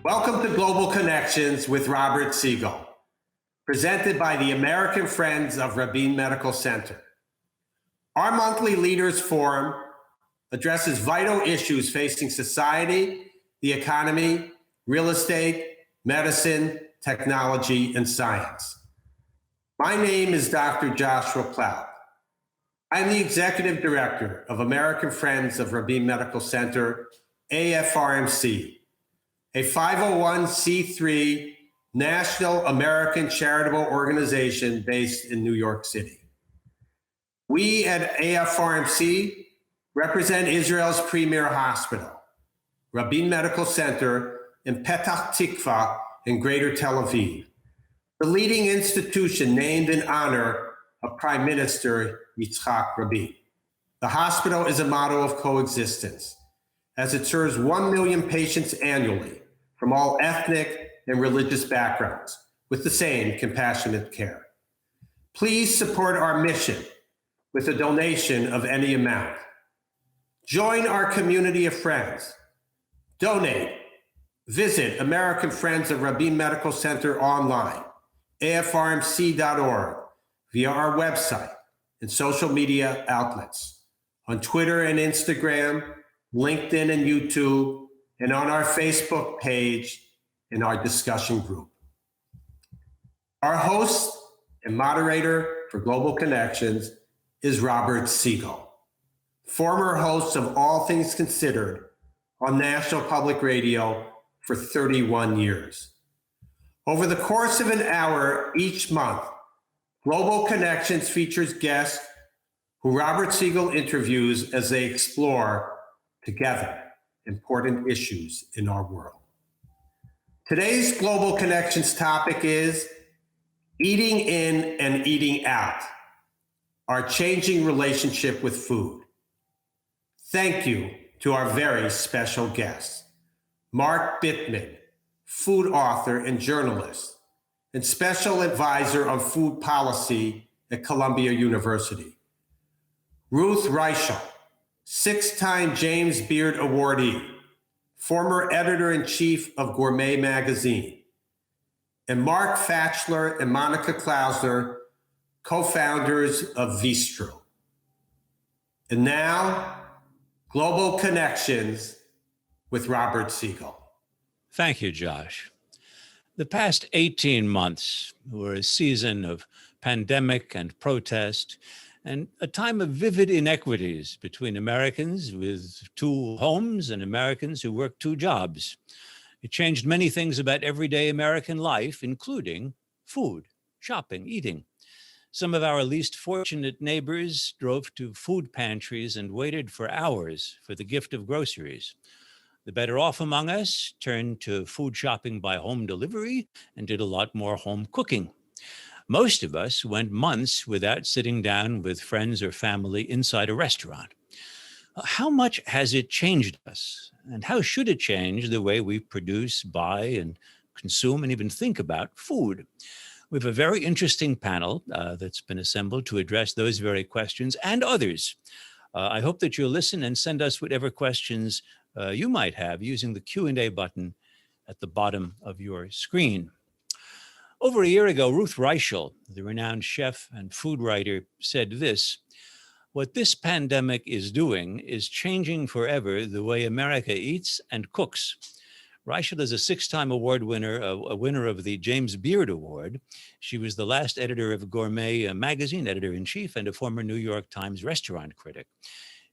Welcome to Global Connections with Robert Siegel, presented by the American Friends of Rabin Medical Center. Our monthly Leaders Forum addresses vital issues facing society, the economy, real estate, medicine, technology, and science. My name is Dr. Joshua Plout. I'm the Executive Director of American Friends of Rabin Medical Center, AFRMC, a 501c3 national American charitable organization based in New York City. We at AFRMC represent Israel's premier hospital, Rabin Medical Center in Petah Tikva in Greater Tel Aviv, the leading institution named in honor of Prime Minister Yitzhak Rabin. The hospital is a model of coexistence, as it serves 1 million patients annually from all ethnic and religious backgrounds with the same compassionate care. Please support our mission with a donation of any amount. Join our community of friends. Donate. Visit American Friends of Rabin Medical Center online, AFRMC.org, via our website and social media outlets, on Twitter and Instagram, LinkedIn and YouTube, and on our Facebook page in our discussion group. Our host and moderator for Global Connections is Robert Siegel, former host of All Things Considered on National Public Radio for 31 years. Over the course of an hour each month, Global Connections features guests who Robert Siegel interviews as they explore together important issues in our world. Today's Global Connections topic is eating in and eating out, our changing relationship with food. Thank you to our very special guests, Mark Bittman, food author and journalist, and special advisor on food policy at Columbia University. Ruth Reichel, 6-time James Beard Awardee, former editor-in-chief of Gourmet magazine, and Mark Fachler and Monica Klausner, co-founders of Veestro. And now, Global Connections with Robert Siegel. Thank you, Josh. The past 18 months were a season of pandemic and protest, and a time of vivid inequities between Americans with 2 homes and Americans who work 2 jobs. It changed many things about everyday American life, including food, shopping, eating. Some of our least fortunate neighbors drove to food pantries and waited for hours for the gift of groceries. The better off among us turned to food shopping by home delivery and did a lot more home cooking. Most of us went months without sitting down with friends or family inside a restaurant. How much has it changed us? And how should it change the way we produce, buy, and consume, and even think about food? We have a very interesting panel that's been assembled to address those very questions and others. I hope that you'll listen and send us whatever questions you might have using the Q&A button at the bottom of your screen. Over a year ago, Ruth Reichel, the renowned chef and food writer, said this: "What this pandemic is doing is changing forever the way America eats and cooks." Reichel is a 6-time award winner, a winner of the James Beard Award. She was the last editor of Gourmet magazine, editor-in-chief, and a former New York Times restaurant critic.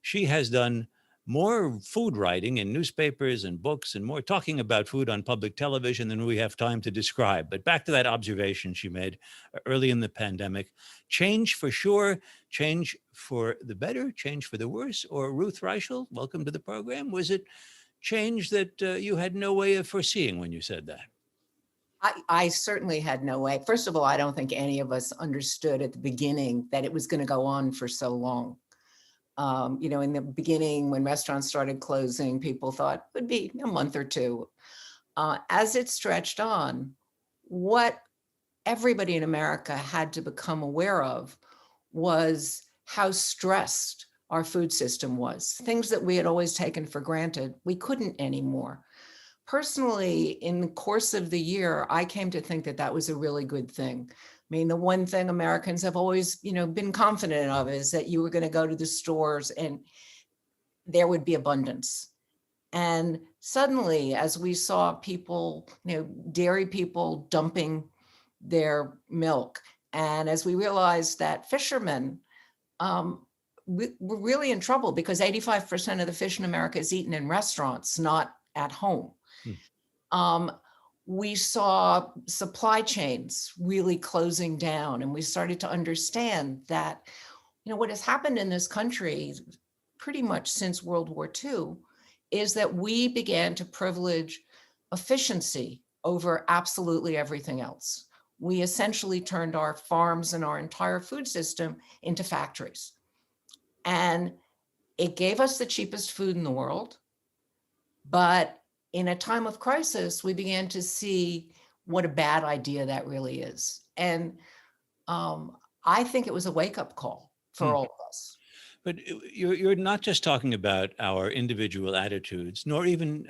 She has done more food writing in newspapers and books and more talking about food on public television than we have time to describe. But back to that observation she made early in the pandemic: change for sure, change for the better, change for the worse. Or Ruth Reichel, welcome to the program. Was it change that you had no way of foreseeing when you said that? I certainly had no way. First of all, I don't think any of us understood at the beginning that it was going to go on for so long. In the beginning, when restaurants started closing, people thought it would be a month or 2. As it stretched on, what everybody in America had to become aware of was how stressed our food system was. Things that we had always taken for granted, we couldn't anymore. personally, in the course of the year, I came to think that that was a really good thing. I mean, the one thing Americans have always, been confident of is that you were going to go to the stores and there would be abundance. And suddenly, as we saw people, dairy people dumping their milk, and as we realized that fishermen we're really in trouble because 85% of the fish in America is eaten in restaurants, not at home. We saw supply chains really closing down, and we started to understand that, what has happened in this country pretty much since World War II is that we began to privilege efficiency over absolutely everything else. We essentially turned our farms and our entire food system into factories. And it gave us the cheapest food in the world. But in a time of crisis, we began to see what a bad idea that really is. And I think it was a wake-up call for all of us. But you're not just talking about our individual attitudes, nor even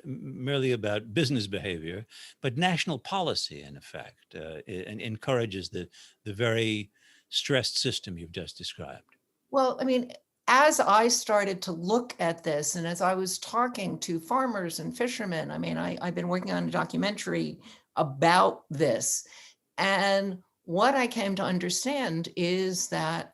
merely about business behavior, but national policy, in effect, and encourages the very stressed system you've just described. Well, I mean, as I started to look at this, and as I was talking to farmers and fishermen, I mean, I've been working on a documentary about this. And what I came to understand is that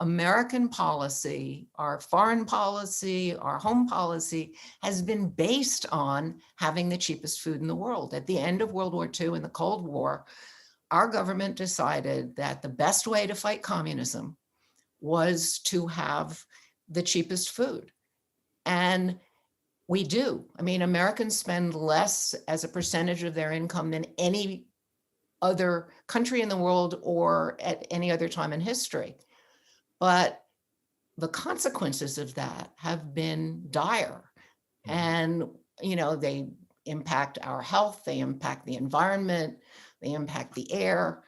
American policy, our foreign policy, our home policy has been based on having the cheapest food in the world. At the end of World War II and the Cold War, our government decided that the best way to fight communism was to have the cheapest food. And we do. I mean, Americans spend less as a percentage of their income than any other country in the world or at any other time in history. But the consequences of that have been dire. And, they impact our health, they impact the environment, they impact the air.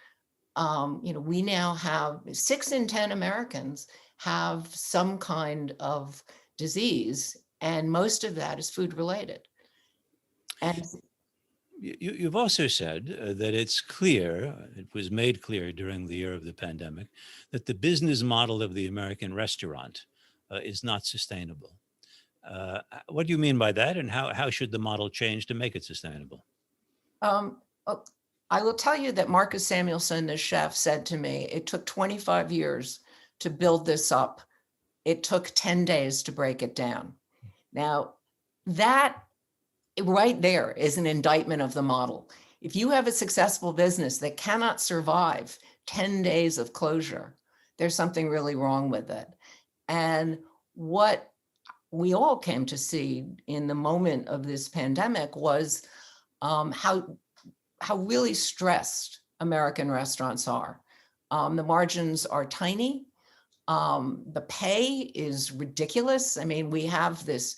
We now have 6 in 10 Americans have some kind of disease, and most of that is food related. And you've also said that it's clear, it was made clear during the year of the pandemic, that the business model of the American restaurant is not sustainable. What do you mean by that, and how should the model change to make it sustainable? I will tell you that Marcus Samuelsson, the chef, said to me, it took 25 years to build this up. It took 10 days to break it down. Now, that right there is an indictment of the model. If you have a successful business that cannot survive 10 days of closure, there's something really wrong with it. And what we all came to see in the moment of this pandemic was how really stressed American restaurants are. The margins are tiny. The pay is ridiculous. I mean, we have this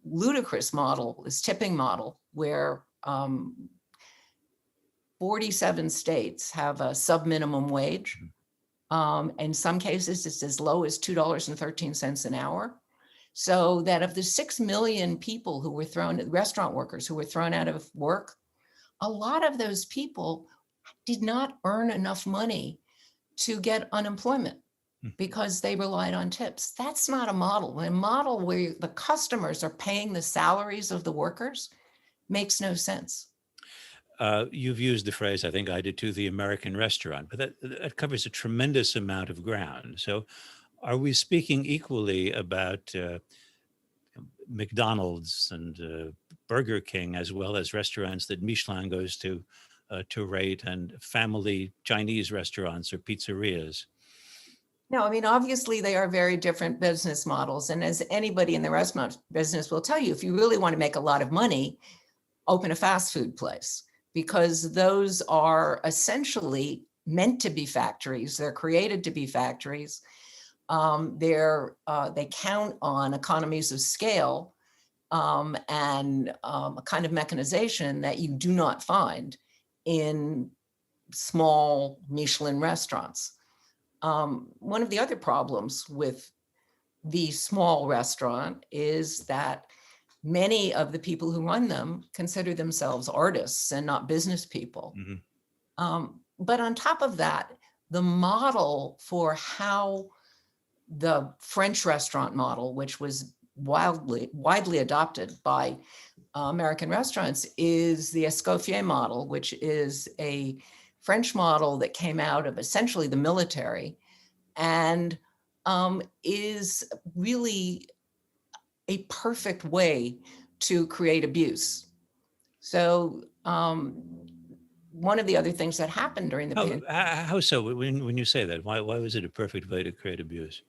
ludicrous model, this tipping model, where 47 states have a sub-minimum wage. In some cases, it's as low as $2.13 an hour. So that of the 6 million people who were restaurant workers who were thrown out of work, a lot of those people did not earn enough money to get unemployment because they relied on tips. That's not a model. A model where the customers are paying the salaries of the workers makes no sense. You've used the phrase, I think I did too, the American restaurant, but that covers a tremendous amount of ground. So are we speaking equally about McDonald's and Burger King, as well as restaurants that Michelin goes to rate, and family Chinese restaurants or pizzerias? No, I mean, obviously they are very different business models. And as anybody in the restaurant business will tell you, if you really want to make a lot of money, open a fast food place, because those are essentially meant to be factories. They're created to be factories. They count on economies of scale and a kind of mechanization that you do not find in small Michelin restaurants. One of the other problems with the small restaurant is that many of the people who run them consider themselves artists and not business people. But on top of that, the model for how the French restaurant model, which was widely adopted by American restaurants, is the Escoffier model, which is a French model that came out of essentially the military and is really a perfect way to create abuse. So one of the other things that happened during the pandemic. How so? When you say that, why was it a perfect way to create abuse?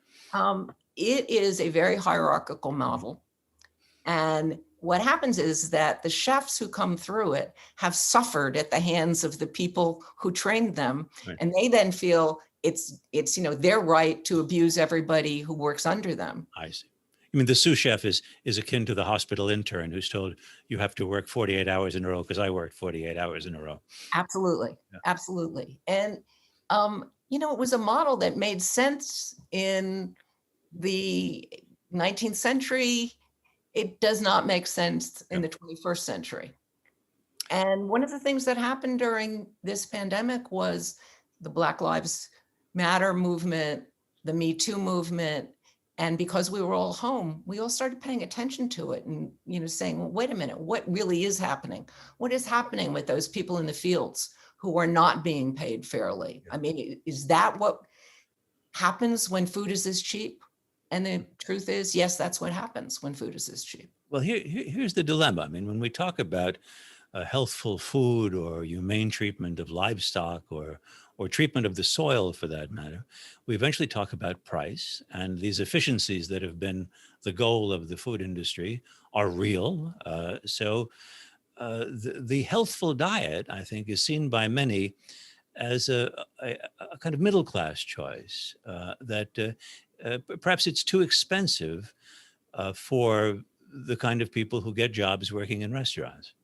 It is a very hierarchical model. And what happens is that the chefs who come through it have suffered at the hands of the people who trained them. Right. And they then feel it's their right to abuse everybody who works under them. I see. I mean, the sous chef is akin to the hospital intern who's told you have to work 48 hours in a row because I worked 48 hours in a row. Absolutely. Yeah. Absolutely. And, it was a model that made sense in the 19th century. It does not make sense in the 21st century. And one of the things that happened during this pandemic was the Black Lives Matter movement, the Me Too movement. And because we were all home, we all started paying attention to it and, saying, well, wait a minute, what really is happening? What is happening with those people in the fields who are not being paid fairly? I mean, is that what happens when food is this cheap? And the truth is, yes, that's what happens when food is this cheap. Well, here's the dilemma. I mean, when we talk about healthful food or humane treatment of livestock or treatment of the soil, for that matter, we eventually talk about price. And these efficiencies that have been the goal of the food industry are real. So the healthful diet, I think, is seen by many as a kind of middle-class choice that perhaps it's too expensive for the kind of people who get jobs working in restaurants.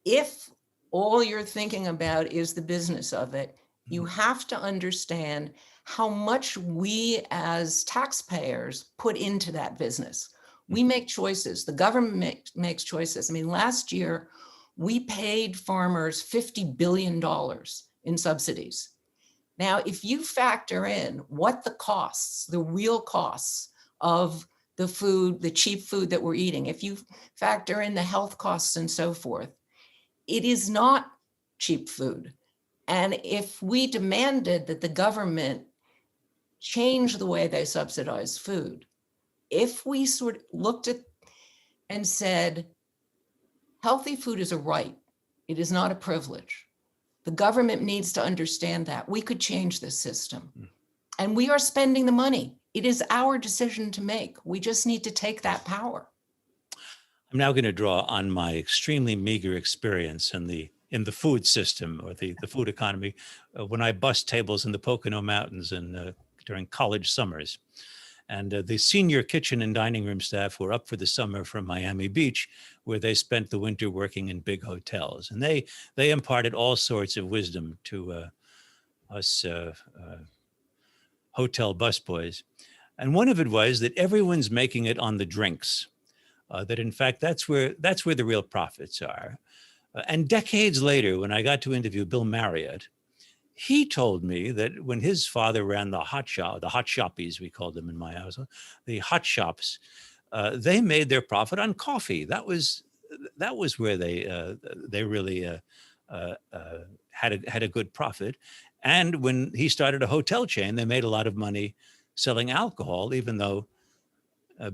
If all you're thinking about is the business of it, you have to understand how much we as taxpayers put into that business. We make choices. The government makes choices. I mean, last year, we paid farmers $50 billion in subsidies. Now, if you factor in what the real costs of the food, the cheap food that we're eating, if you factor in the health costs and so forth, it is not cheap food. And if we demanded that the government change the way they subsidize food, if we sort of looked at and said, healthy food is a right, it is not a privilege. The government needs to understand that. We could change this system. And we are spending the money. It is our decision to make. We just need to take that power. I'm now going to draw on my extremely meager experience in the food system or the food economy when I bussed tables in the Pocono Mountains during college summers. And the senior kitchen and dining room staff were up for the summer from Miami Beach, where they spent the winter working in big hotels. And they imparted all sorts of wisdom to us hotel busboys. And one of it was that everyone's making it on the drinks, that in fact, that's where the real profits are. And decades later, when I got to interview Bill Marriott, he told me that when his father ran the hot shoppies, we called them in my house, the hot shops, they made their profit on coffee. That was where they really had a good profit. And when he started a hotel chain, they made a lot of money selling alcohol, even though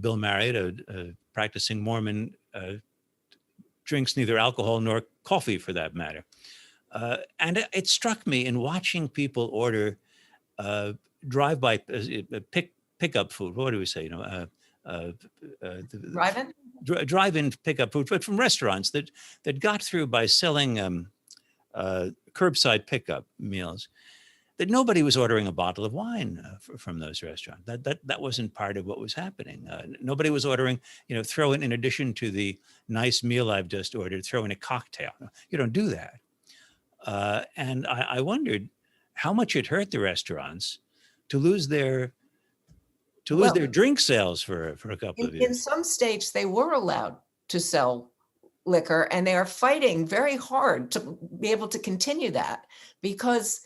Bill Marriott, a practicing Mormon, drinks neither alcohol nor coffee for that matter. And it struck me in watching people order drive-by pickup food. What do we say? Drive-in? Drive-in pickup food, but from restaurants that got through by selling curbside pickup meals. That nobody was ordering a bottle of wine from those restaurants. That wasn't part of what was happening. Nobody was ordering, throw in addition to the nice meal I've just ordered, throw in a cocktail. You don't do that. And I wondered how much it hurt the restaurants to lose their to lose Well, their drink sales for a couple of in years. some states, they were allowed to sell liquor, and they are fighting very hard to be able to continue that, because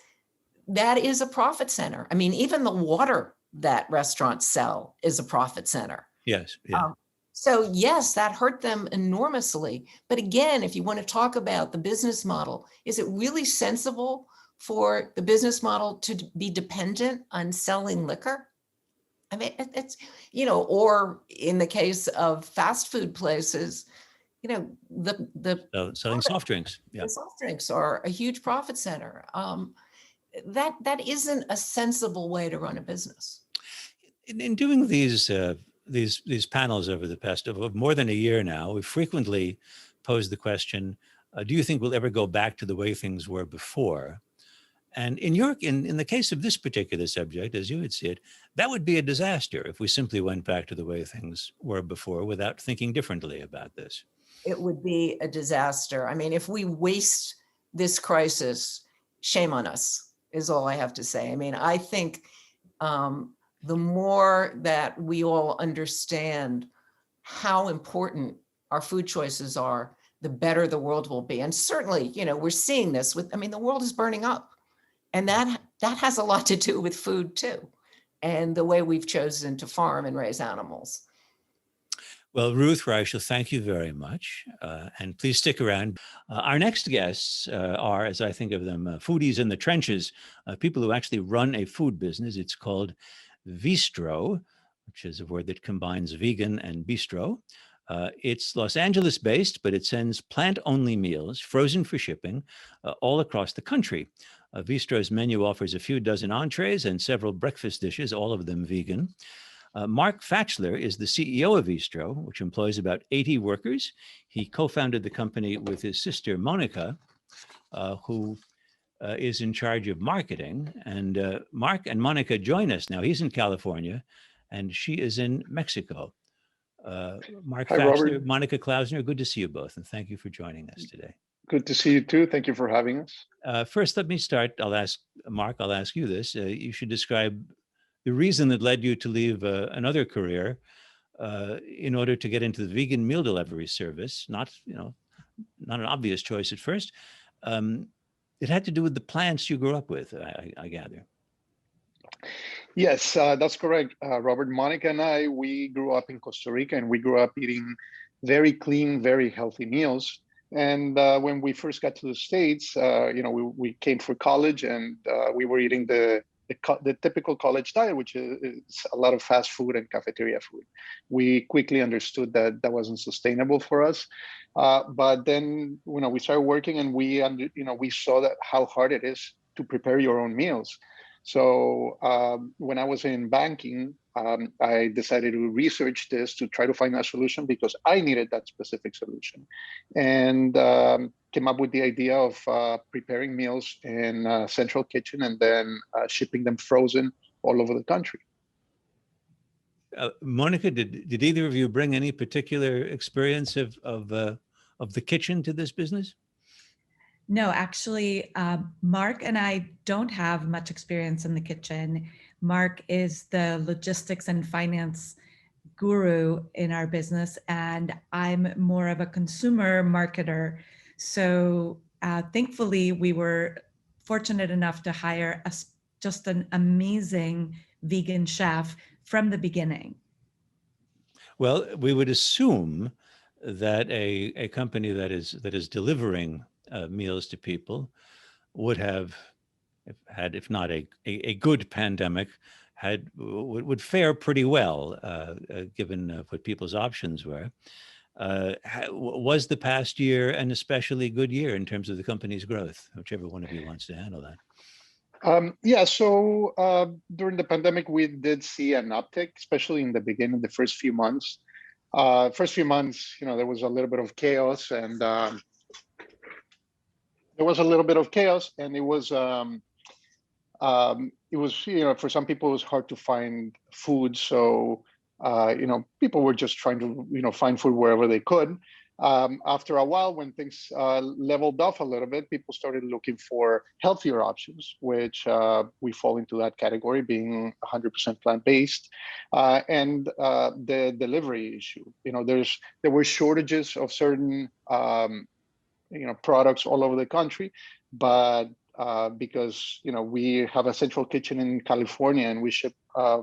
that is a profit center. I mean, even the water that restaurants sell is a profit center. Yes, yeah. So yes, that hurt them enormously. But again, if you want to talk about the business model, is it really sensible for the business model to be dependent on selling liquor? I mean, it's, or in the case of fast food places, the Selling soft drinks. Yeah. the soft drinks are a huge profit center. That isn't a sensible way to run a business. In doing these panels over the past of more than a year now, we've frequently posed the question: do you think we'll ever go back to the way things were before? And in the case of this particular subject, as you would see it, that would be a disaster if we simply went back to the way things were before without thinking differently about this. It would be a disaster. I mean, if we waste this crisis, shame on us, is all I have to say. I mean, I think the more that we all understand how important our food choices are, the better the world will be. And certainly, we're seeing this the world is burning up. And that has a lot to do with food too, and the way we've chosen to farm and raise animals. Well, Ruth Reichel, thank you very much. And please stick around. Our next guests are, as I think of them, foodies in the trenches, people who actually run a food business. It's called Veestro, which is a word that combines vegan and bistro. It's Los Angeles based, but it sends plant-only meals, frozen for shipping, all across the country. Veestro's menu offers a few dozen entrees and several breakfast dishes, all of them vegan. Mark Fachler is the CEO of Veestro, which employs about 80 workers. He co-founded the company with his sister, Monica, who is in charge of marketing. And Mark and Monica join us now. He's in California, and she is in Mexico. Mark Hi, Fachler, Robert. Monica Klausner, good to see you both, and thank you for joining us today. Good to see you too. Thank you for having us. First, let me start. I'll ask you this. You should describe the reason that led you to leave another career in order to get into the vegan meal delivery service. Not an obvious choice at first. It had to do with the plants you grew up with, I gather. Yes, that's correct. Robert, Monica and I, we grew up in Costa Rica, and we grew up eating very clean, very healthy meals. And when we first got to the States, we came for college, and we were eating the typical college diet, which is a lot of fast food and cafeteria food. We quickly understood that that wasn't sustainable for us. But then, we started working, and we saw that how hard it is to prepare your own meals. So when I was in banking, I decided to research this to try to find a solution, because I needed that specific solution, and came up with the idea of preparing meals in a central kitchen and then shipping them frozen all over the country. Monica, did either of you bring any particular experience of the kitchen to this business? No, actually, Mark and I don't have much experience in the kitchen. Mark is the logistics and finance guru in our business, and I'm more of a consumer marketer. So thankfully, we were fortunate enough to hire just an amazing vegan chef from the beginning. Well, we would assume that a company that is delivering meals to people would have had, if not a good pandemic, would fare pretty well, given what people's options were. Was the past year an especially good year in terms of the company's growth? Whichever one of you wants to handle that. So during the pandemic, we did see an uptick, especially in the beginning, the first few months. There was a little bit of chaos, and it was for some people, it was hard to find food. So, people were just trying to, find food wherever they could. After a while, when things leveled off a little bit, people started looking for healthier options, which we fall into that category, being 100% plant-based, and the delivery issue. There were shortages of certain products all over the country, but because we have a central kitchen in California and we ship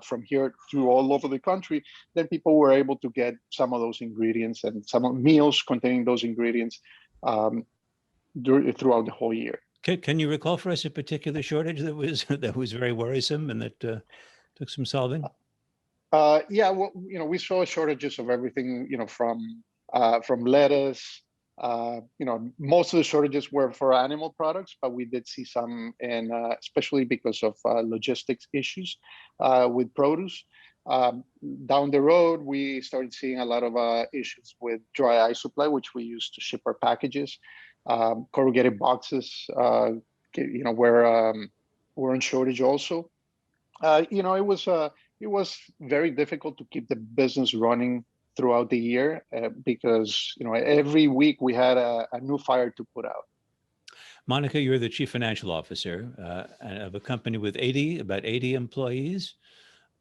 from here through all over the country, then people were able to get some of those ingredients and some meals containing those ingredients throughout the whole year. Can you recall for us a particular shortage that was very worrisome and that took some solving? Yeah, well, we saw shortages of everything, from lettuce. Most of the shortages were for animal products, but we did see some, and especially because of logistics issues with produce. Down the road, we started seeing a lot of issues with dry ice supply, which we use to ship our packages. Corrugated boxes, were in shortage also. It was very difficult to keep the business running throughout the year because every week we had a new fire to put out. Monica, you're the chief financial officer of a company with about 80 employees.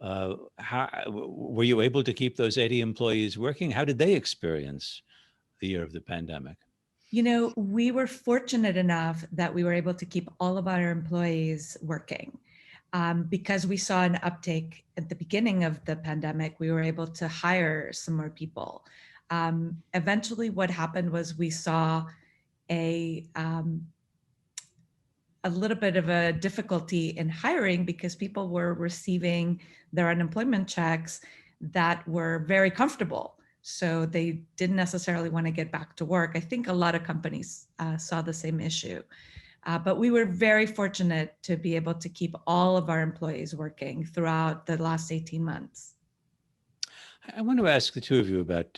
Were you able to keep those 80 employees working? How did they experience the year of the pandemic? We were fortunate enough that we were able to keep all of our employees working. Because we saw an uptake at the beginning of the pandemic, we were able to hire some more people. Eventually, what happened was we saw a little bit of a difficulty in hiring because people were receiving their unemployment checks that were very comfortable. So they didn't necessarily want to get back to work. I think a lot of companies saw the same issue. But we were very fortunate to be able to keep all of our employees working throughout the last 18 months. I want to ask the two of you about,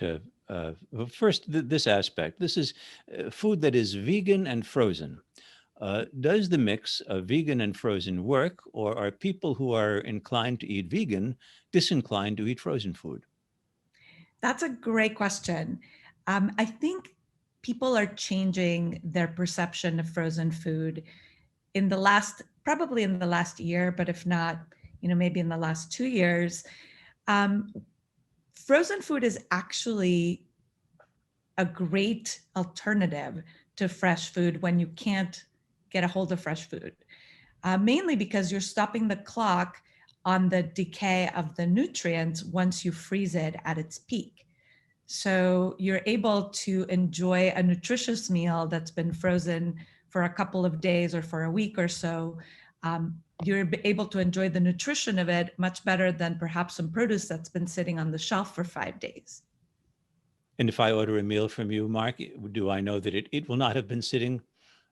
first, this aspect. This is food that is vegan and frozen. Does the mix of vegan and frozen work, or are people who are inclined to eat vegan disinclined to eat frozen food? That's a great question. I think people are changing their perception of frozen food probably in the last year, but if not, maybe in the last 2 years. Frozen food is actually a great alternative to fresh food when you can't get a hold of fresh food, mainly because you're stopping the clock on the decay of the nutrients once you freeze it at its peak. So you're able to enjoy a nutritious meal that's been frozen for a couple of days or for a week or so. You're able to enjoy the nutrition of it much better than perhaps some produce that's been sitting on the shelf for 5 days. And if I order a meal from you, Mark, do I know that it will not have been sitting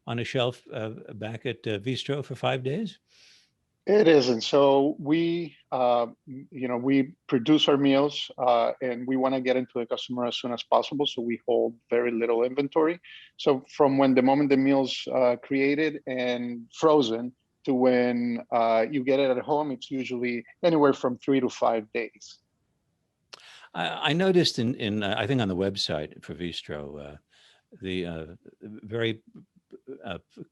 on a shelf back at Veestro for 5 days? It isn't. So we produce our meals and we want to get into the customer as soon as possible. So we hold very little inventory. So from the moment the meal's created and frozen to when you get it at home, it's usually anywhere from 3 to 5 days. I noticed I think on the website for Veestro, the very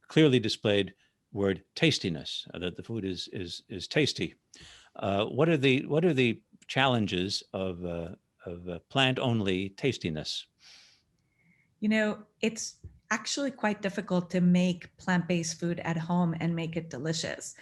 clearly displayed word tastiness, that the food is tasty. What are the challenges of plant-only tastiness? It's actually quite difficult to make plant-based food at home and make it delicious.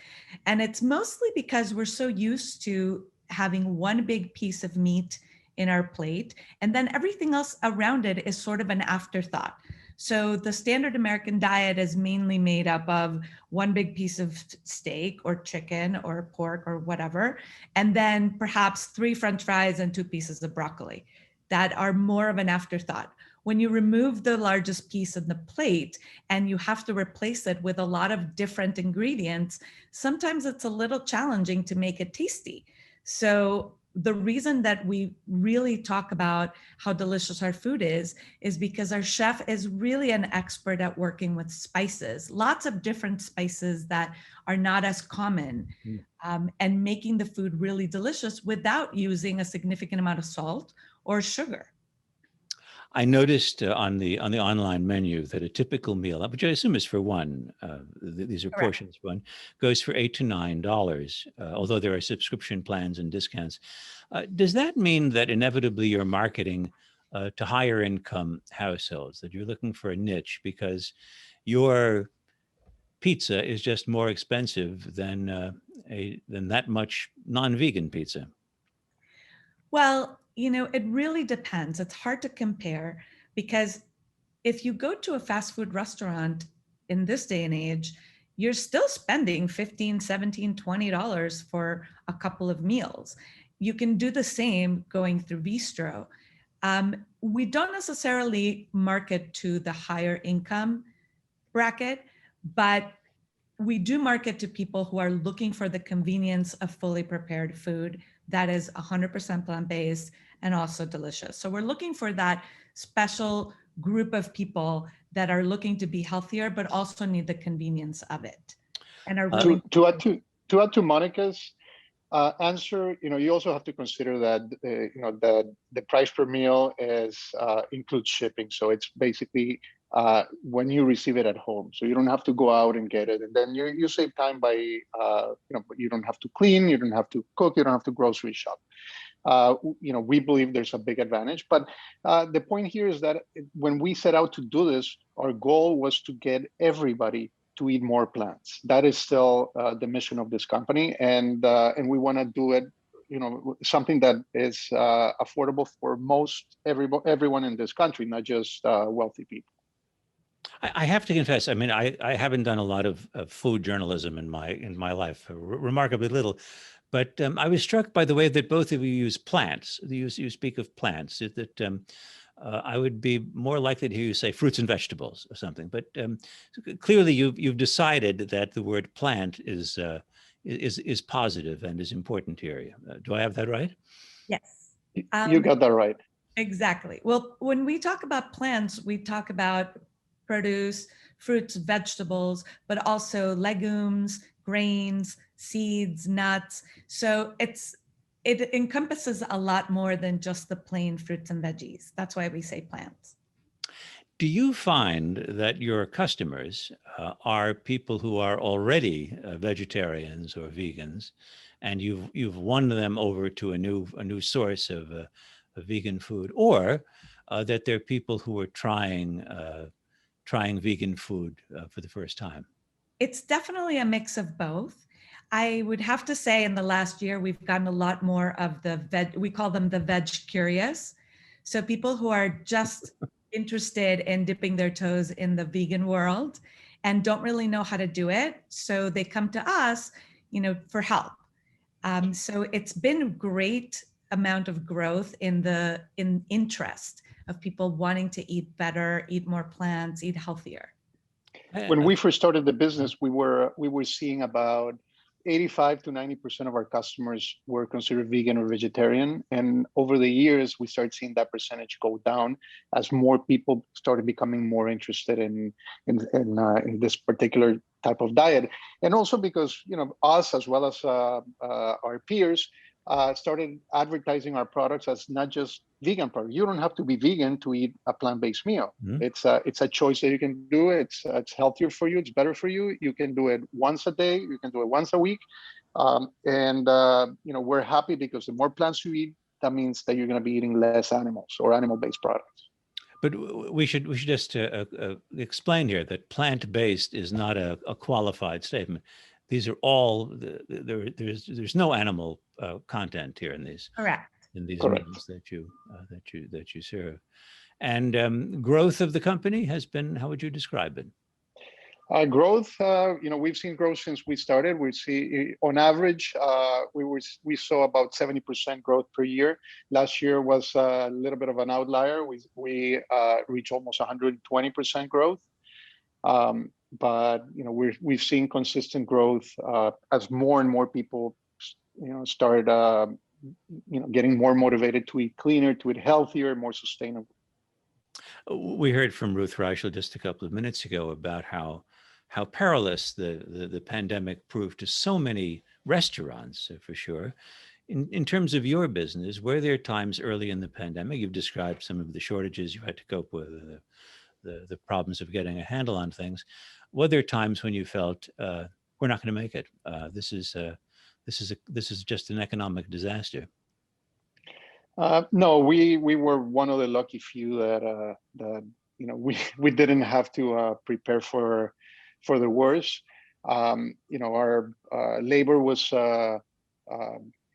And it's mostly because we're so used to having one big piece of meat in our plate, and then everything else around it is sort of an afterthought. So the standard American diet is mainly made up of one big piece of steak or chicken or pork or whatever, and then perhaps 3 French fries and 2 pieces of broccoli that are more of an afterthought. When you remove the largest piece of the plate and you have to replace it with a lot of different ingredients, sometimes it's a little challenging to make it tasty. So the reason that we really talk about how delicious our food is because our chef is really an expert at working with spices, lots of different spices that are not as common, and making the food really delicious without using a significant amount of salt or sugar. I noticed on the online menu that a typical meal, which I assume is for one, these are Correct. portions for one, goes for $8 to $9, although there are subscription plans and discounts. Does that mean that inevitably you're marketing to higher income households, that you're looking for a niche because your pizza is just more expensive than that much non-vegan pizza? Well, it really depends. It's hard to compare because if you go to a fast food restaurant in this day and age, you're still spending $15, $17, $20 for a couple of meals. You can do the same going through Veestro. We don't necessarily market to the higher income bracket, but we do market to people who are looking for the convenience of fully prepared food that is 100% plant-based and also delicious. So we're looking for that special group of people that are looking to be healthier, but also need the convenience of it. And are willing to add to Monica's answer, you also have to consider that the price per meal includes shipping. So it's basically when you receive it at home, so you don't have to go out and get it, and then you save time by you don't have to clean, you don't have to cook, you don't have to grocery shop. We believe there's a big advantage, but the point here is that when we set out to do this, our goal was to get everybody to eat more plants. That is still the mission of this company, and we want to do it, something that is affordable for everyone in this country, not just wealthy people. I have to confess, I mean, I haven't done a lot of food journalism in my life, remarkably little, but I was struck by the way that both of you use plants. You speak of plants, that I would be more likely to hear you say fruits and vegetables or something, but clearly you've decided that the word plant is positive and is important here. Do I have that right? Yes. You got that right. Exactly. Well, when we talk about plants, we talk about produce, fruits, vegetables, but also legumes, grains, seeds, nuts. So it encompasses a lot more than just the plain fruits and veggies. That's why we say plants. Do you find that your customers are people who are already vegetarians or vegans, and you've won them over to a new source of vegan food, or that they're people who are trying vegan food for the first time? It's definitely a mix of both. I would have to say in the last year, we've gotten a lot more of we call them the veg curious. So people who are just interested in dipping their toes in the vegan world and don't really know how to do it. So they come to us, for help. So it's been a great amount of growth in interest of people wanting to eat better, eat more plants, eat healthier. When we first started the business, we were seeing about 85 to 90% of our customers were considered vegan or vegetarian. And over the years, we started seeing that percentage go down as more people started becoming more interested in this particular type of diet. And also because, us as well as our peers started advertising our products as not just vegan products. You don't have to be vegan to eat a plant-based meal. Mm-hmm. It's a choice that you can do. It's healthier for you. It's better for you. You can do it once a day. You can do it once a week. We're happy because the more plants you eat, that means that you're going to be eating less animals or animal-based products. But we should just explain here that plant-based is not a qualified statement. These are all there's no animal content here in these. Correct. In these meals that you serve, and growth of the company has been, how would you describe it? Growth, we've seen growth since we started. We see, on average, we saw about 70% growth per year. Last year was a little bit of an outlier. We reached almost 120% growth. But we've seen consistent growth as more and more people, started getting more motivated to eat cleaner, to eat healthier, more sustainable. We heard from Ruth Reichel just a couple of minutes ago about how perilous the pandemic proved to so many restaurants, for sure. In terms of your business, were there times early in the pandemic, you've described some of the shortages you had to cope with, the problems of getting a handle on things. Were there times when you felt we're not going to make it? This is just an economic disaster. No, we were one of the lucky few that we didn't have to prepare for the worst. Our labor was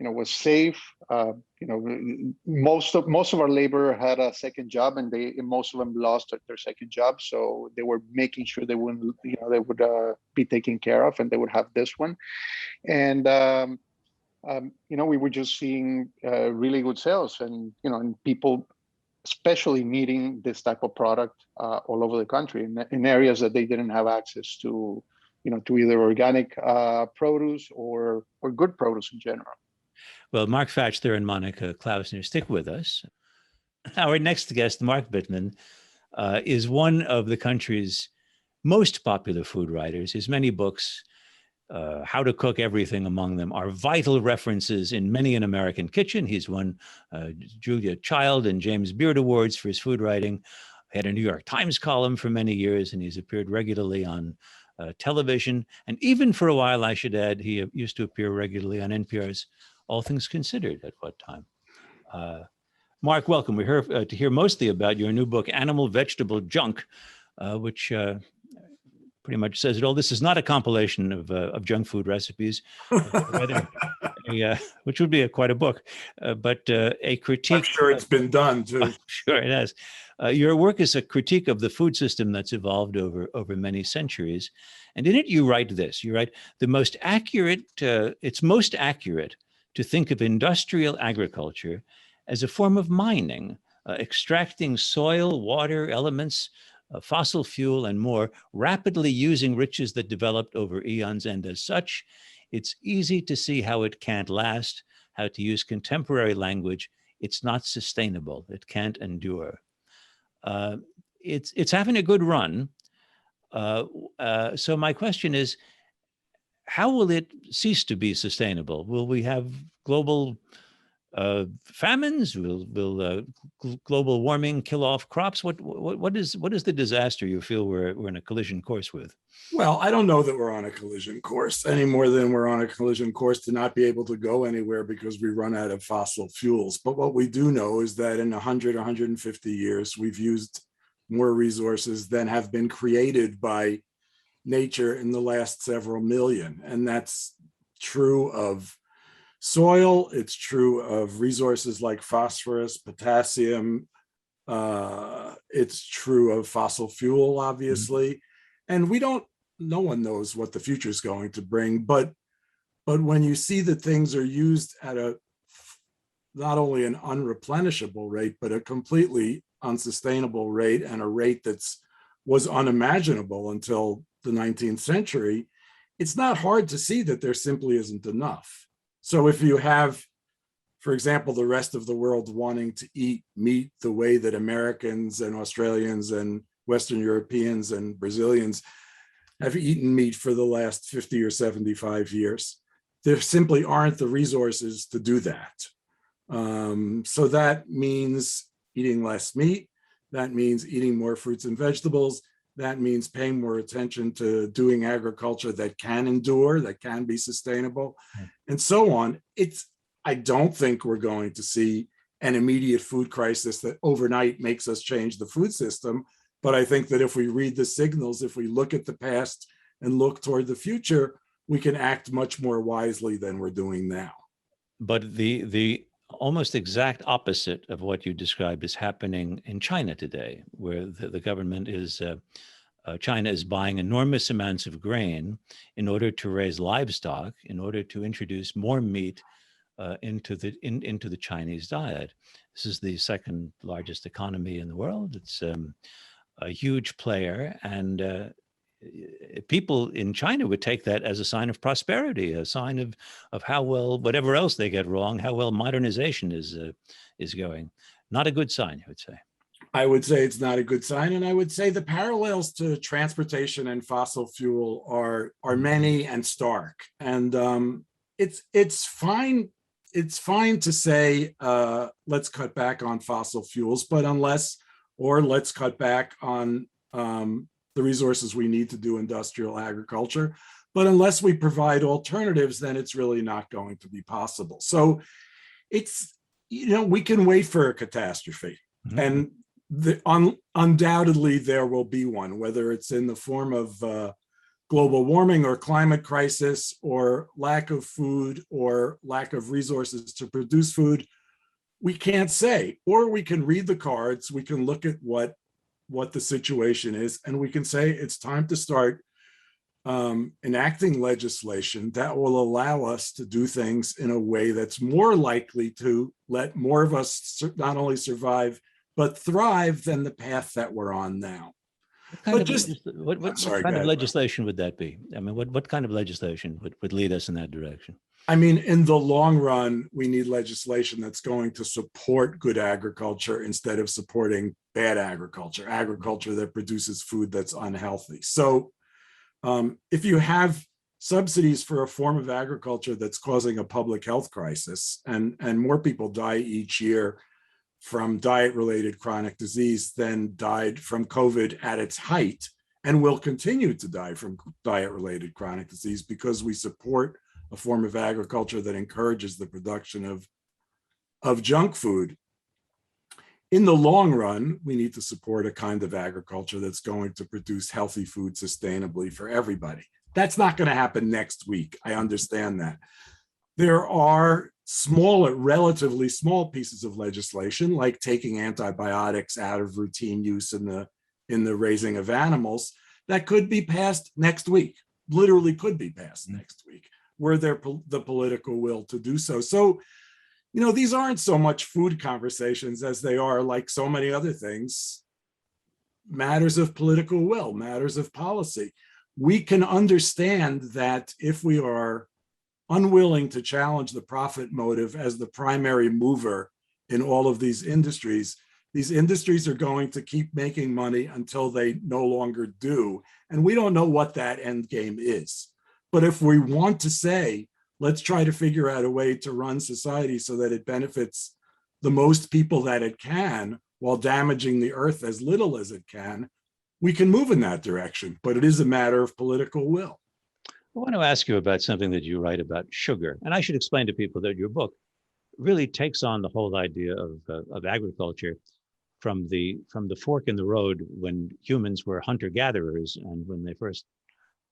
was safe. Most of our labor had a second job, and most of them lost their second job. So they were making sure they wouldn't, they would be taken care of, and they would have this one. And we were just seeing really good sales, and and people especially needing this type of product all over the country in areas that they didn't have access to, to either organic produce or good produce in general. Well, Mark Fachler and Monica Klausner, stick with us. Our next guest, Mark Bittman, is one of the country's most popular food writers. His many books, How to Cook Everything among them, are vital references in many an American kitchen. He's won Julia Child and James Beard Awards for his food writing. He had a New York Times column for many years, and he's appeared regularly on television. And even for a while, I should add, he used to appear regularly on NPR's All Things Considered at what time. Mark, welcome. We're here to hear mostly about your new book, Animal Vegetable Junk, which pretty much says it all. This is not a compilation of junk food recipes, rather, which would be quite a book, but a critique. I'm sure it's been done too. Sure it has. Your work is a critique of the food system that's evolved over many centuries. And in it, you write this. You write, it's most accurate to think of industrial agriculture as a form of mining, extracting soil, water, elements, fossil fuel, and more, rapidly using riches that developed over eons. And as such, it's easy to see how it can't last, how to use contemporary language. It's not sustainable. It can't endure. It's having a good run. So my question is, how will it cease to be sustainable? Will we have global famines? Will global warming kill off crops? What is the disaster you feel we're in a collision course with? Well, I don't know that we're on a collision course any more than we're on a collision course to not be able to go anywhere because we run out of fossil fuels. But what we do know is that in 100, 150 years, we've used more resources than have been created by nature in the last several million. And that's true of soil. It's true of resources like phosphorus, potassium. It's true of fossil fuel, obviously. And no one knows what the future is going to bring. But when you see that things are used at not only an unreplenishable rate, but a completely unsustainable rate, and a rate was unimaginable until the 19th century, it's not hard to see that there simply isn't enough. So if you have, for example, the rest of the world wanting to eat meat the way that Americans and Australians and Western Europeans and Brazilians have eaten meat for the last 50 or 75 years, there simply aren't the resources to do that. So that means eating less meat. That means eating more fruits and vegetables. That means paying more attention to doing agriculture that can endure, that can be sustainable, and so on. I don't think we're going to see an immediate food crisis that overnight makes us change the food system. But I think that if we read the signals, if we look at the past and look toward the future, we can act much more wisely than we're doing now. But the almost exact opposite of what you described is happening in China today, where the government is, China is buying enormous amounts of grain in order to raise livestock, in order to introduce more meat into the Chinese diet. This is the second largest economy in the world. It's a huge player, and people in China would take that as a sign of prosperity, a sign of how well, whatever else they get wrong, how well modernization is going. Not a good sign, I would say. I would say it's not a good sign. And I would say the parallels to transportation and fossil fuel are many and stark. And it's fine it's fine to say, let's cut back on fossil fuels, but let's cut back on the resources we need to do industrial agriculture. But unless we provide alternatives, then it's really not going to be possible. So it's, we can wait for a catastrophe. And undoubtedly there will be one, whether it's in the form of global warming or climate crisis or lack of food or lack of resources to produce food. We can't say, or we can read the cards, we can look at what the situation is, and we can say it's time to start enacting legislation that will allow us to do things in a way that's more likely to let more of us not only survive, but thrive than the path that we're on now. What kind of legislation would that be? I mean, what kind of legislation would lead us in that direction? I mean, in the long run, we need legislation that's going to support good agriculture instead of supporting bad agriculture, agriculture that produces food that's unhealthy. So if you have subsidies for a form of agriculture that's causing a public health crisis, and more people die each year from diet-related chronic disease than died from COVID at its height, and will continue to die from diet-related chronic disease because we support a form of agriculture that encourages the production of junk food. In the long run, we need to support a kind of agriculture that's going to produce healthy food sustainably for everybody. That's not going to happen next week. I understand that. There are relatively small pieces of legislation, like taking antibiotics out of routine use in the raising of animals, that could be passed next week, literally could be passed next week, were there the political will to do so. So, these aren't so much food conversations as they are, like so many other things, matters of political will, matters of policy. We can understand that if we are unwilling to challenge the profit motive as the primary mover in all of these industries are going to keep making money until they no longer do. And we don't know what that end game is. But if we want to say, let's try to figure out a way to run society so that it benefits the most people that it can while damaging the earth as little as it can, we can move in that direction. But it is a matter of political will. I want to ask you about something that you write about sugar. And I should explain to people that your book really takes on the whole idea of agriculture from the fork in the road when humans were hunter-gatherers and when they first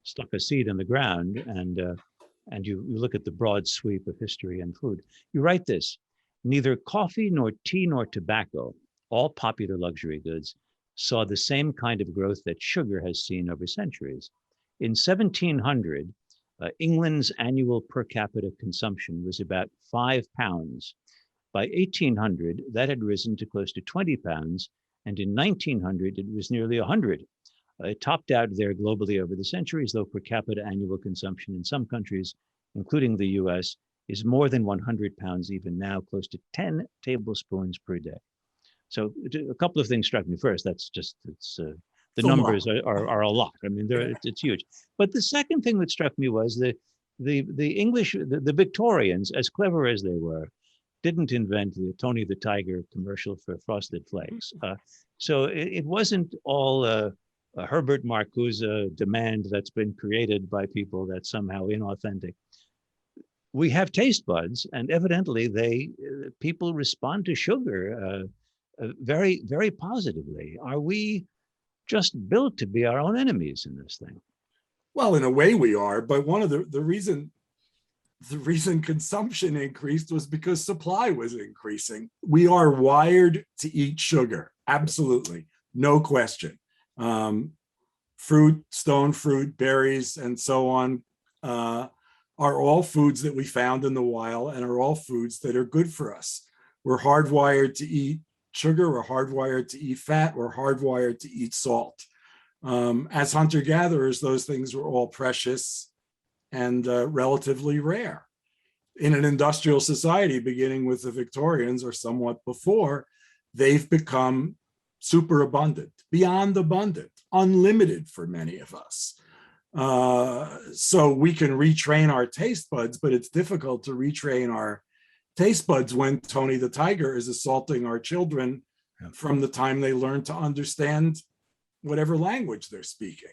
stuck a seed in the ground, and you look at the broad sweep of history and food. You write this: neither coffee nor tea nor tobacco, all popular luxury goods, saw the same kind of growth that sugar has seen over centuries. In 1700, England's annual per capita consumption was about 5 pounds. By 1800, that had risen to close to 20 pounds, and in 1900, it was nearly 100. It topped out there globally over the centuries, though per capita annual consumption in some countries, including the US, is more than 100 pounds even now, close to 10 tablespoons per day. So a couple of things struck me. First, the numbers are a lot. I mean, it's huge. But the second thing that struck me was the English, the Victorians, as clever as they were, didn't invent the Tony the Tiger commercial for Frosted Flakes. So it wasn't all a Herbert Marcuse demand that's been created by people that's somehow inauthentic. We have taste buds, and evidently people respond to sugar very, very positively. Are we just built to be our own enemies in this thing? Well, in a way we are, but one of the reason consumption increased was because supply was increasing. We are wired to eat sugar, absolutely, no question. Fruit, stone fruit, berries, and so on are all foods that we found in the wild and are all foods that are good for us. We're hardwired to eat sugar, we're hardwired to eat fat, we're hardwired to eat salt. As hunter-gatherers, those things were all precious and relatively rare. In an industrial society, beginning with the Victorians or somewhat before, they've become super abundant, beyond abundant, unlimited for many of us. So we can retrain our taste buds, but it's difficult to retrain our taste buds when Tony the Tiger is assaulting our children from the time they learn to understand whatever language they're speaking.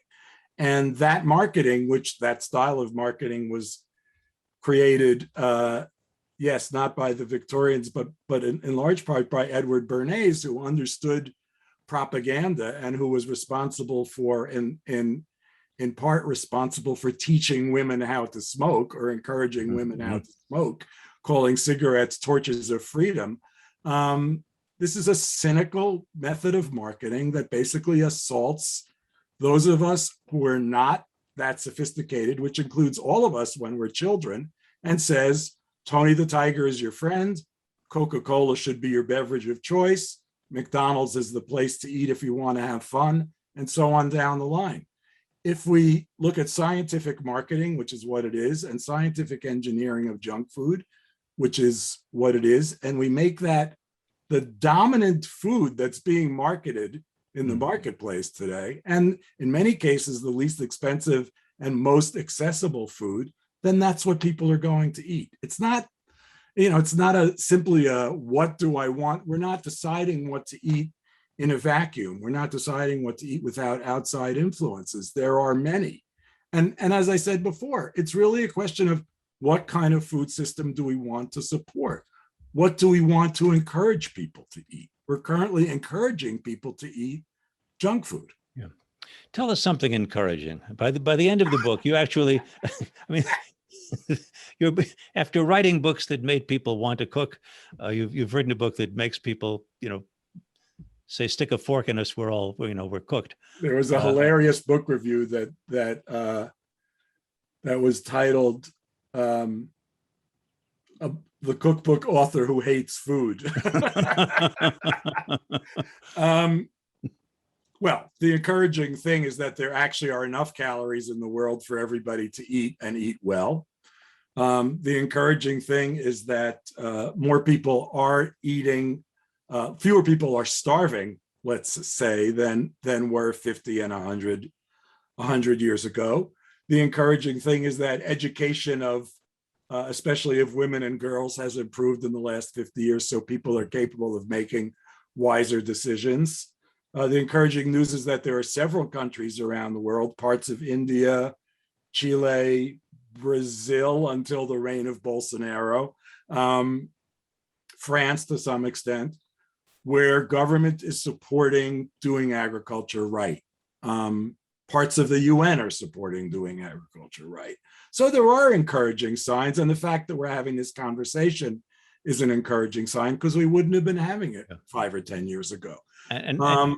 And that marketing, that style of marketing was created, yes, not by the Victorians, but in large part by Edward Bernays, who understood propaganda and who was responsible for, in part responsible for teaching women how to smoke or encouraging women how to smoke, calling cigarettes torches of freedom. This is a cynical method of marketing that basically assaults those of us who are not that sophisticated, which includes all of us when we're children, and says, Tony the Tiger is your friend, Coca-Cola should be your beverage of choice, McDonald's is the place to eat if you want to have fun, and so on down the line. If we look at scientific marketing, which is what it is, and scientific engineering of junk food, which is what it is, and we make that the dominant food that's being marketed in the marketplace today, and in many cases, the least expensive and most accessible food, then that's what people are going to eat. It's not, it's not simply a, what do I want? We're not deciding what to eat in a vacuum. We're not deciding what to eat without outside influences. There are many. And as I said before, it's really a question of what kind of food system do we want to support? What do we want to encourage people to eat? We're currently encouraging people to eat junk food. Yeah. Tell us something encouraging. By the end of the book, you actually, you're, after writing books that made people want to cook, you've written a book that makes people, say, stick a fork in us, we're cooked. There was a hilarious book review that was titled The Cookbook Author Who Hates Food. Well, the encouraging thing is that there actually are enough calories in the world for everybody to eat and eat well. The encouraging thing is that more people are eating, fewer people are starving, let's say, than were 50 and 100 years ago. The encouraging thing is that education of, especially of women and girls, has improved in the last 50 years, so people are capable of making wiser decisions. The encouraging news is that there are several countries around the world, parts of India, Chile, Brazil, until the reign of Bolsonaro, France to some extent, where government is supporting doing agriculture right. Parts of the UN are supporting doing agriculture right. So there are encouraging signs, and the fact that we're having this conversation is an encouraging sign, because we wouldn't have been having it 5 or 10 years ago. And go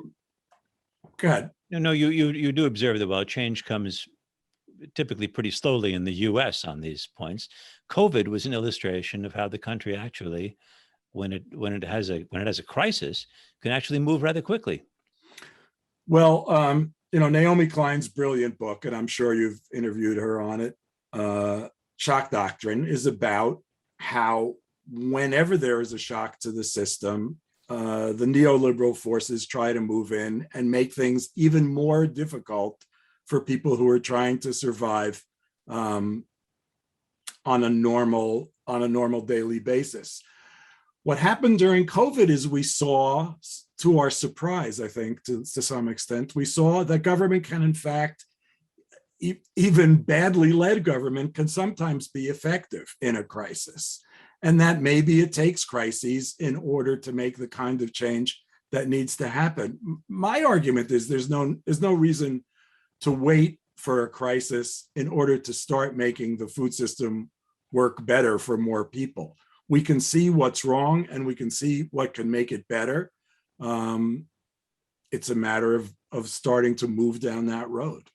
ahead. No, you do observe that while change comes typically pretty slowly in the US on these points, COVID was an illustration of how the country actually, when it has a crisis, can actually move rather quickly. Well, Naomi Klein's brilliant book, and I'm sure you've interviewed her on it, Shock Doctrine, is about how whenever there is a shock to the system, the neoliberal forces try to move in and make things even more difficult for people who are trying to survive on a normal daily basis. What happened during COVID is we saw, to our surprise, I think, to some extent, we saw that government can, in fact, even badly led government can sometimes be effective in a crisis. And that maybe it takes crises in order to make the kind of change that needs to happen. My argument is there's no reason to wait for a crisis in order to start making the food system work better for more people. We can see what's wrong and we can see what can make it better. It's a matter of starting to move down that road.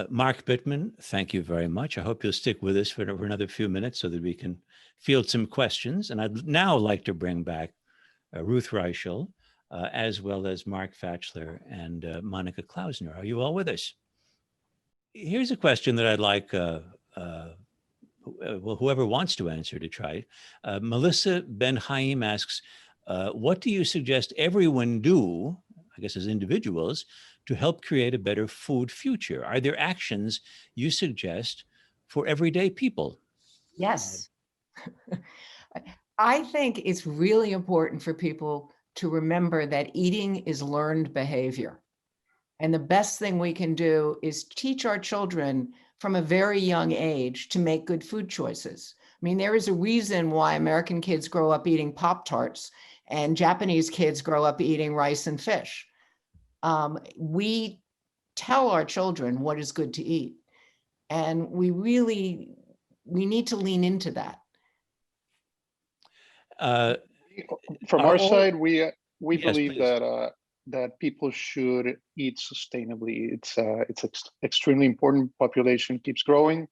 Mark Bittman, thank you very much. I hope you'll stick with us for another few minutes so that we can field some questions. And I'd now like to bring back Ruth Reichel, as well as Mark Fachler and Monica Klausner. Are you all with us? Here's a question that I'd like, whoever wants to answer to try. Melissa Ben Haim asks, what do you suggest everyone do, I guess as individuals, to help create a better food future? Are there actions you suggest for everyday people? Yes. I think it's really important for people to remember that eating is learned behavior. And the best thing we can do is teach our children from a very young age to make good food choices. I mean, there is a reason why American kids grow up eating Pop-Tarts and Japanese kids grow up eating rice and fish. We tell our children what is good to eat. And we need to lean into that. From Are our all- side, we Yes, believe please. that people should eat sustainably. It's extremely important. Population keeps growing,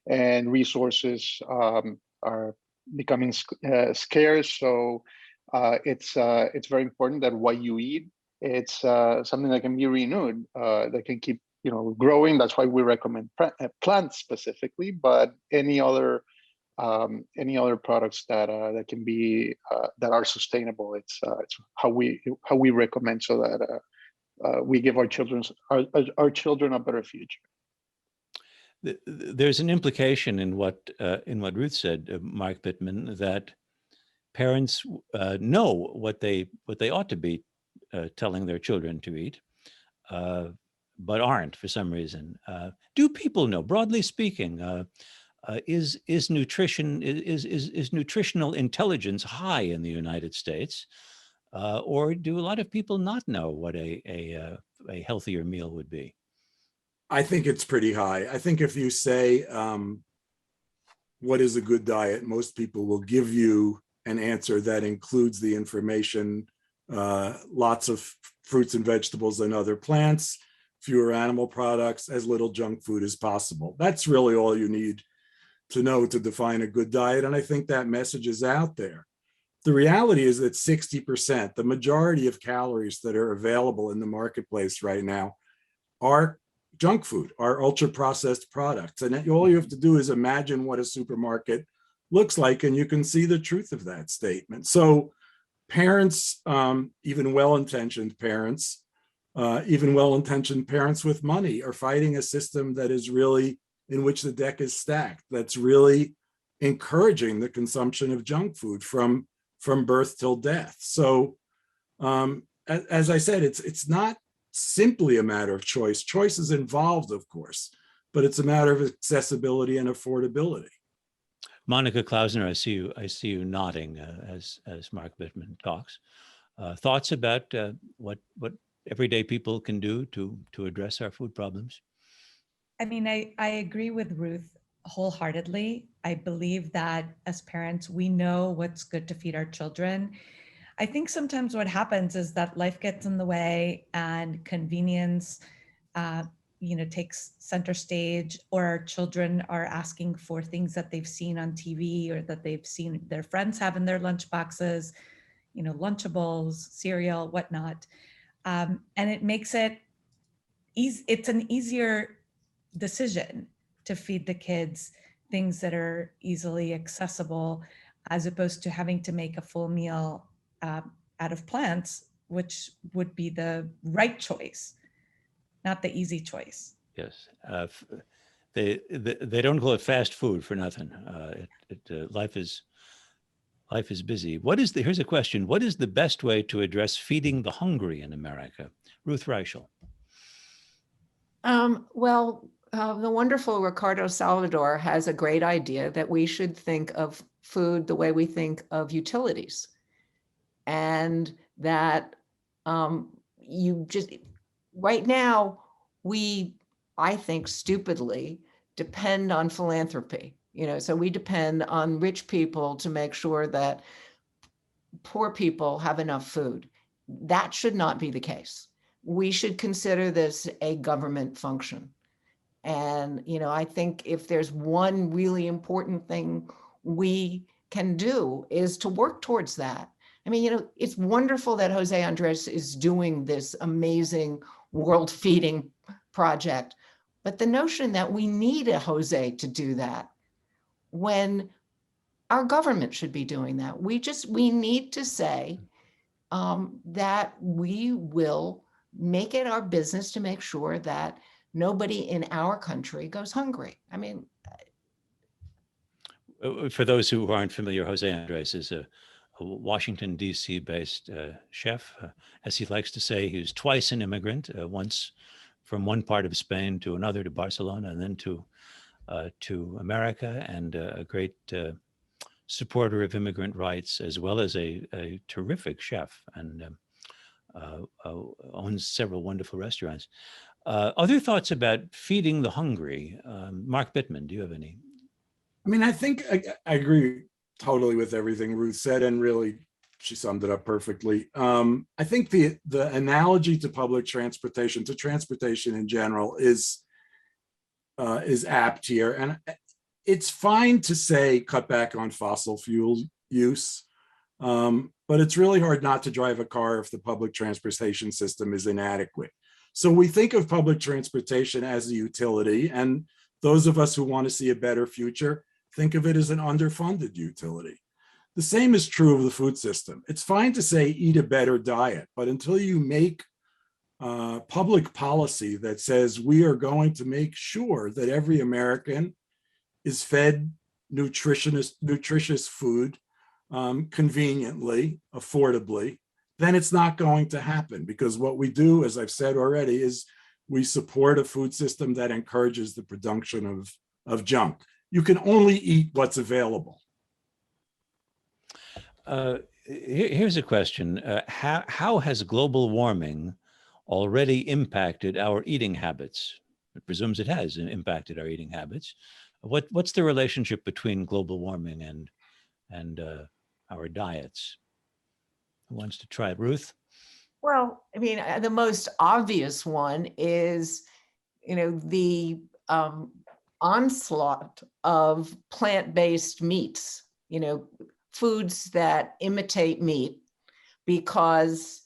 and resources are becoming scarce. So it's very important that what you eat, it's something that can be renewed, that can keep growing. That's why we recommend plants specifically, but any other products that can be that are sustainable. It's how we recommend, so that we give our children a better future. There's an implication in what Ruth said, Mark Bittman, that parents know what they ought to be telling their children to eat, but aren't for some reason. Do people know, broadly speaking? Is nutritional intelligence high in the United States, or do a lot of people not know what a healthier meal would be? I think it's pretty high. I think if you say, what is a good diet, most people will give you an answer that includes the information, lots of fruits and vegetables and other plants, fewer animal products, as little junk food as possible. That's really all you need to know to define a good diet. And I think that message is out there. The reality is that 60%, the majority of calories that are available in the marketplace right now, are junk food, are ultra processed products. And all you have to do is imagine what a supermarket looks like, and you can see the truth of that statement. So parents, even well-intentioned parents with money, are fighting a system that is really, in which the deck is stacked, that's really encouraging the consumption of junk food from birth till death. So as I said, it's not simply a matter of choice. Choice is involved, of course, but it's a matter of accessibility and affordability. Monica Klausner, I see you nodding as Mark Bittman talks. Thoughts about what everyday people can do to address our food problems? I mean, I agree with Ruth wholeheartedly. I believe that as parents, we know what's good to feed our children. I think sometimes what happens is that life gets in the way and convenience, takes center stage, or our children are asking for things that they've seen on TV or that they've seen their friends have in their lunch boxes, Lunchables, cereal, whatnot. And it makes it easy. It's an easier decision to feed the kids things that are easily accessible, as opposed to having to make a full meal out of plants, which would be the right choice, not the easy choice. Yes, they don't call it fast food for nothing. Life is busy. Here's a question: what is the best way to address feeding the hungry in America? Ruth Reichel. The wonderful Ricardo Salvador has a great idea that we should think of food the way we think of utilities. And that right now, I think stupidly, depend on philanthropy. So we depend on rich people to make sure that poor people have enough food. That should not be the case. We should consider this a government function. And, I think if there's one really important thing we can do is to work towards that. I mean, it's wonderful that Jose Andres is doing this amazing world feeding project, but the notion that we need a Jose to do that when our government should be doing that. We need to say that we will make it our business to make sure that nobody in our country goes hungry. I mean, For those who aren't familiar, Jose Andres is a Washington, D.C. based chef. As he likes to say, he was twice an immigrant, once from one part of Spain to another, to Barcelona, and then to America, and a great supporter of immigrant rights, as well as a terrific chef, and owns several wonderful restaurants. Other thoughts about feeding the hungry? Mark Bittman, do you have any? I mean, I think I agree totally with everything Ruth said, and really she summed it up perfectly. I think the analogy to public transportation, to transportation in general, is apt here. And it's fine to say cut back on fossil fuel use, but it's really hard not to drive a car if the public transportation system is inadequate. So we think of public transportation as a utility, and those of us who want to see a better future think of it as an underfunded utility. The same is true of the food system. It's fine to say eat a better diet, but until you make public policy that says we are going to make sure that every American is fed nutritious food conveniently, affordably, then it's not going to happen, because what we do, as I've said already, is we support a food system that encourages the production of junk. You can only eat what's available. Here's a question. How has global warming already impacted our eating habits? It presumes it has impacted our eating habits. What's the relationship between global warming and our diets? Who wants to try it? Ruth? Well, I mean, the most obvious one is, the onslaught of plant-based meats, foods that imitate meat, because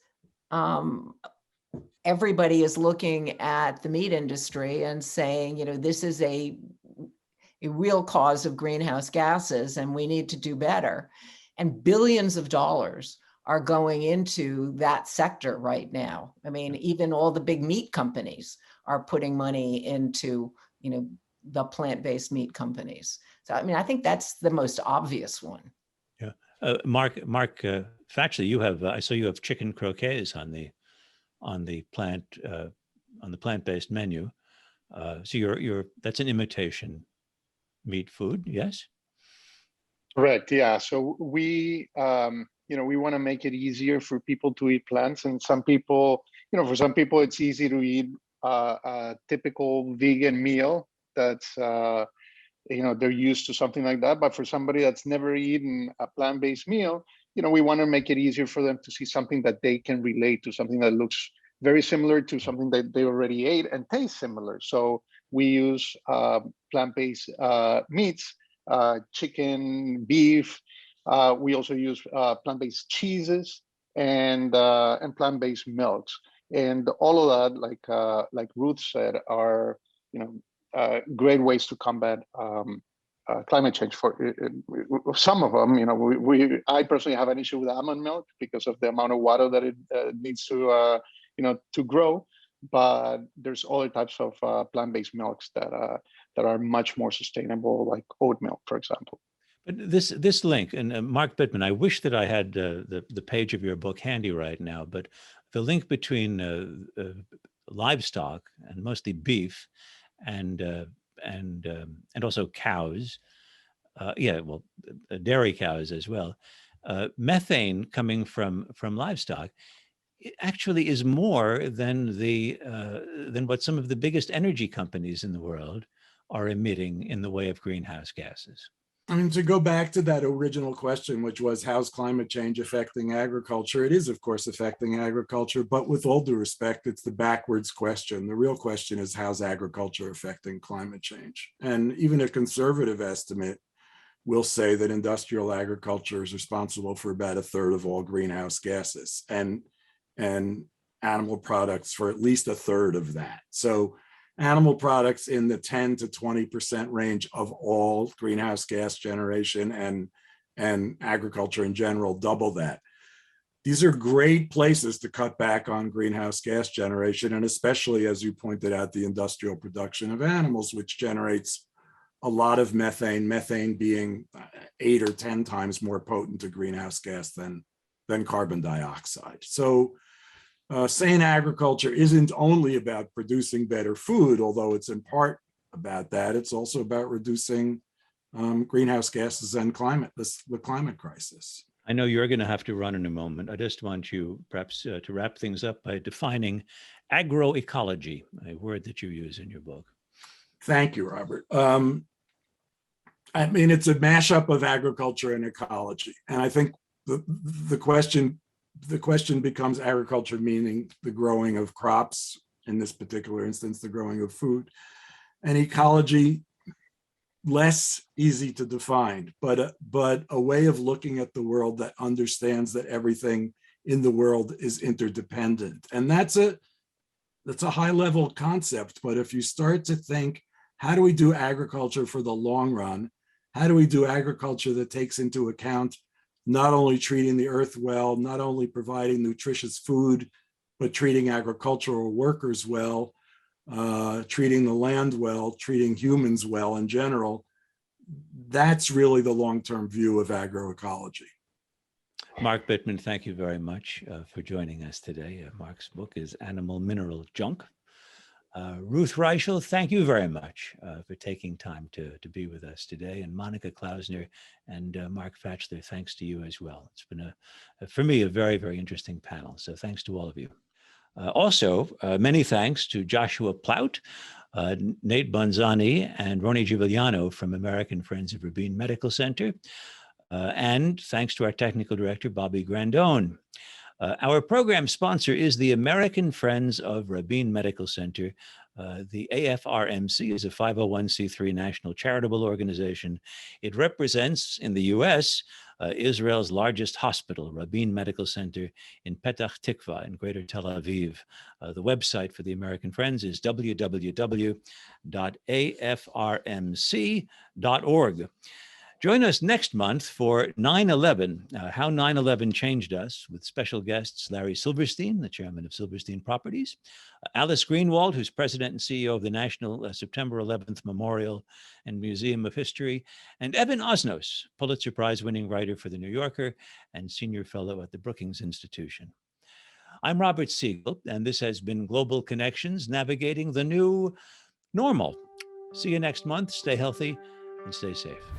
everybody is looking at the meat industry and saying, this is a real cause of greenhouse gases and we need to do better. And billions of dollars are going into that sector right now. I mean, even all the big meat companies are putting money into, the plant-based meat companies. So, I mean, I think that's the most obvious one. Yeah. Mark, Fachler, you have, I saw you have chicken croquets on the plant-based menu. So that's an imitation meat food, yes? Correct. Yeah. So we want to make it easier for people to eat plants, and some people, for some people, it's easy to eat a typical vegan meal that's they're used to something like that. But for somebody that's never eaten a plant-based meal, we want to make it easier for them to see something that they can relate to, something that looks very similar to something that they already ate and tastes similar. So we use plant-based meats, chicken, beef. We also use plant-based cheeses and plant-based milks, and all of that, like Ruth said, are great ways to combat climate change. For some of them, I personally have an issue with almond milk because of the amount of water that it needs to grow. But there's other types of plant-based milks that are much more sustainable, like oat milk, for example. But this link, and Mark Bittman, I wish that I had the page of your book handy right now, but the link between livestock, and mostly beef, and also cows, dairy cows as well. Methane coming from livestock, it actually is more than what some of the biggest energy companies in the world are emitting in the way of greenhouse gases. I mean, to go back to that original question, which was how's climate change affecting agriculture? It is, of course, affecting agriculture, but with all due respect, it's the backwards question. The real question is how's agriculture affecting climate change? And even a conservative estimate will say that industrial agriculture is responsible for about 1/3 of all greenhouse gases, and animal products for at least 1/3 of that. So animal products in the 10 to 20% range of all greenhouse gas generation, and agriculture in general, double that. These are great places to cut back on greenhouse gas generation, and especially, as you pointed out, the industrial production of animals, which generates a lot of methane being 8 or 10 times more potent a greenhouse gas than carbon dioxide. So sane agriculture isn't only about producing better food, although it's in part about that. It's also about reducing greenhouse gases and the climate crisis. I know you're going to have to run in a moment. I just want you perhaps to wrap things up by defining agroecology, a word that you use in your book. Thank you, Robert. I mean, it's a mashup of agriculture and ecology. And I think the question becomes agriculture meaning the growing of crops, in this particular instance, the growing of food, and ecology, less easy to define, but a way of looking at the world that understands that everything in the world is interdependent. And that's a high level concept, but if you start to think, how do we do agriculture for the long run? How do we do agriculture that takes into account not only treating the earth well, not only providing nutritious food, but treating agricultural workers well, treating the land well, treating humans well in general? That's really the long-term view of agroecology. Mark Bittman, thank you very much for joining us today. Mark's book is Animal Mineral Junk. Ruth Reichel, thank you very much for taking time to be with us today. And Monica Klausner and Mark Fachler, thanks to you as well. It's been, for me, a very, very interesting panel. So thanks to all of you. Also, many thanks to Joshua Plout, Nate Bonzani, and Roni Giuliano from American Friends of Rabin Medical Center. And thanks to our technical director, Bobby Grandone. Our program sponsor is the American Friends of Rabin Medical Center. The AFRMC is a 501c3 national charitable organization. It represents, in the US, Israel's largest hospital, Rabin Medical Center in Petach Tikva in Greater Tel Aviv. The website for the American Friends is www.afrmc.org. Join us next month for 9/11, How 9/11 Changed Us, with special guests Larry Silverstein, the chairman of Silverstein Properties, Alice Greenwald, who's president and CEO of the National September 11th Memorial and Museum of History, and Eben Osnos, Pulitzer Prize-winning writer for The New Yorker and senior fellow at the Brookings Institution. I'm Robert Siegel, and this has been Global Connections, navigating the new normal. See you next month. Stay healthy and stay safe.